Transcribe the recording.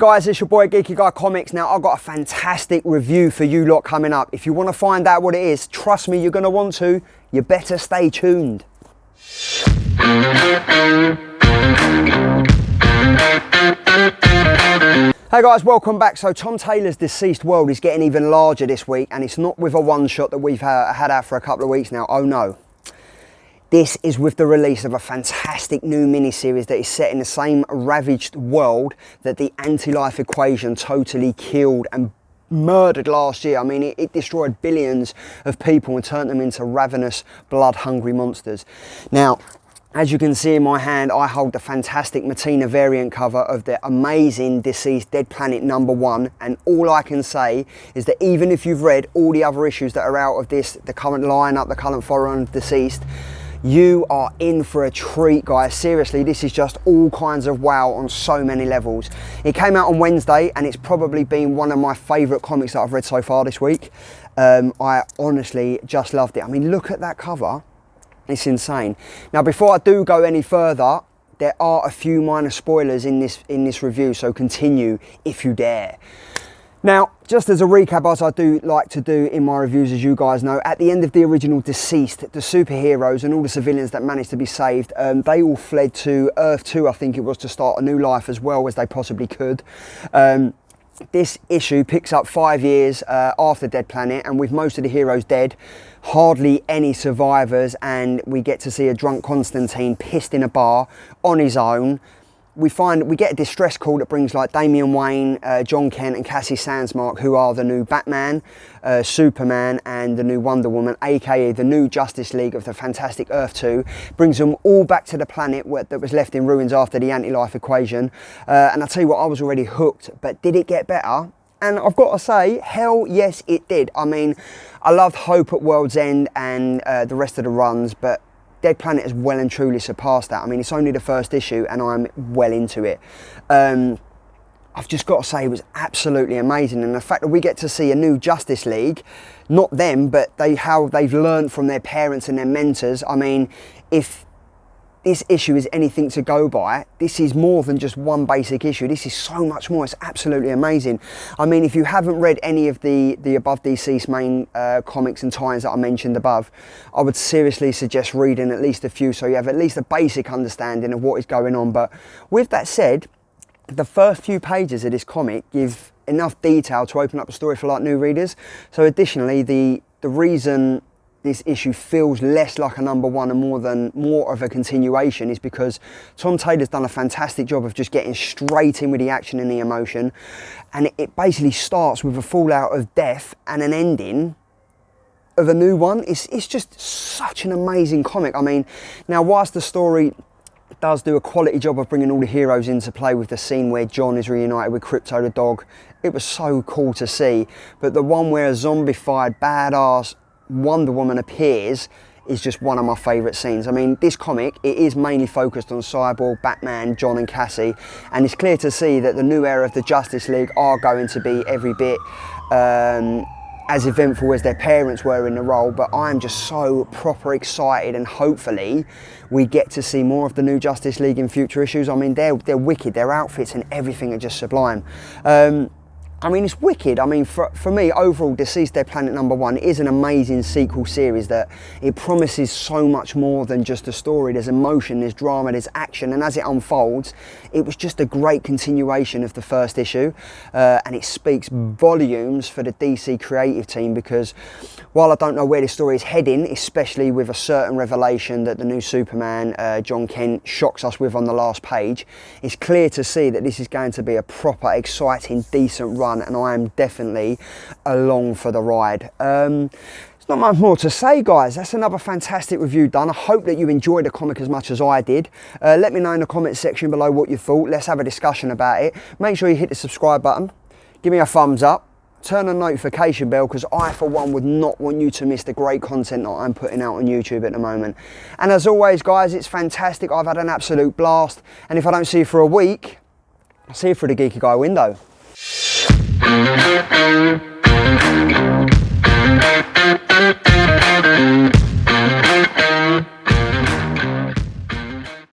guys, it's your boy Geeky Guy Comics. Now I've got a fantastic review for you lot coming up. If you want to find out what it is, trust me, you're going to want to. You better stay tuned. Hey guys, welcome back. So Tom Taylor's Deceased world is getting even larger this week, and it's not with a one shot that we've had out for a couple of weeks now. Oh no. This is with the release of a fantastic new miniseries that is set in the same ravaged world that the anti-life equation totally killed and murdered last year. I mean, it destroyed billions of people and turned them into ravenous, blood-hungry monsters. Now, as you can see in my hand, I hold the fantastic Martina variant cover of the amazing Deceased Dead Planet #1, and all I can say is that even if you've read all the other issues that are out of this, the current lineup, the current forum of Deceased, you are in for a treat, guys. Seriously, this is just all kinds of wow on so many levels. It came out on Wednesday, and it's probably been one of my favourite comics that I've read so far this week. I honestly just loved it. I mean, look at that cover. It's insane. Now, before I do go any further, there are a few minor spoilers in this review, so continue if you dare. Now, just as a recap, as I do like to do in my reviews, as you guys know, at the end of the original Deceased, the superheroes and all the civilians that managed to be saved, they all fled to Earth 2, I think it was, to start a new life as well as they possibly could. This issue picks up 5 years after Dead Planet, and with most of the heroes dead, hardly any survivors, and we get to see a drunk Constantine pissed in a bar on his own. We get a distress call that brings like Damian Wayne, Jon Kent and Cassie Sandsmark, who are the new Batman, Superman and the new Wonder Woman, aka the new Justice League of the Fantastic Earth 2, brings them all back to the planet that was left in ruins after the anti-life equation. And I tell you what, I was already hooked, but did it get better? And I've got to say, hell yes it did. I mean, I loved Hope at World's End and the rest of the runs, but Dead Planet has well and truly surpassed that. I mean, it's only the first issue and I'm well into it. I've just got to say it was absolutely amazing, and the fact that we get to see a new Justice League, not them, but how they've learned from their parents and their mentors. I mean, if this issue is anything to go by, this is more than just one basic issue. This is so much more. It's absolutely amazing. I mean, if you haven't read any of the above Deceased main comics and tie-ins that I mentioned above, I would seriously suggest reading at least a few so you have at least a basic understanding of what is going on. But with that said, the first few pages of this comic give enough detail to open up the story for like new readers. So additionally, the reason this issue feels less like a #1 and more of a continuation is because Tom Taylor's done a fantastic job of just getting straight in with the action and the emotion, and it basically starts with a fallout of death and an ending of a new one. It's just such an amazing comic. I mean, now whilst the story does do a quality job of bringing all the heroes into play with the scene where Jon is reunited with Crypto the dog, it was so cool to see, but the one where a zombified badass Wonder Woman appears is just one of my favourite scenes. I mean, this comic, it is mainly focused on Cyborg, Batman, Jon and Cassie, and it's clear to see that the new era of the Justice League are going to be every bit as eventful as their parents were in the role, but I'm just so proper excited, and hopefully we get to see more of the new Justice League in future issues. I mean, they're wicked, their outfits and everything are just sublime. I mean, it's wicked. I mean, for me, overall, Deceased Dead Planet #1 is an amazing sequel series that it promises so much more than just a story. There's emotion, there's drama, there's action, and as it unfolds, it was just a great continuation of the first issue, and it speaks volumes for the DC creative team, because while I don't know where this story is heading, especially with a certain revelation that the new Superman, Jon Kent, shocks us with on the last page, it's clear to see that this is going to be a proper, exciting, decent run, and I am definitely along for the ride. There's not much more to say, guys. That's another fantastic review done. I hope that you enjoyed the comic as much as I did. Let me know in the comments section below what you thought. Let's have a discussion about it. Make sure you hit the subscribe button, give me a thumbs up, turn on the notification bell, because I for one would not want you to miss the great content that I'm putting out on YouTube at the moment. And as always, guys, it's fantastic. I've had an absolute blast, and if I don't see you for a week, I'll see you through the Geeky Guy window.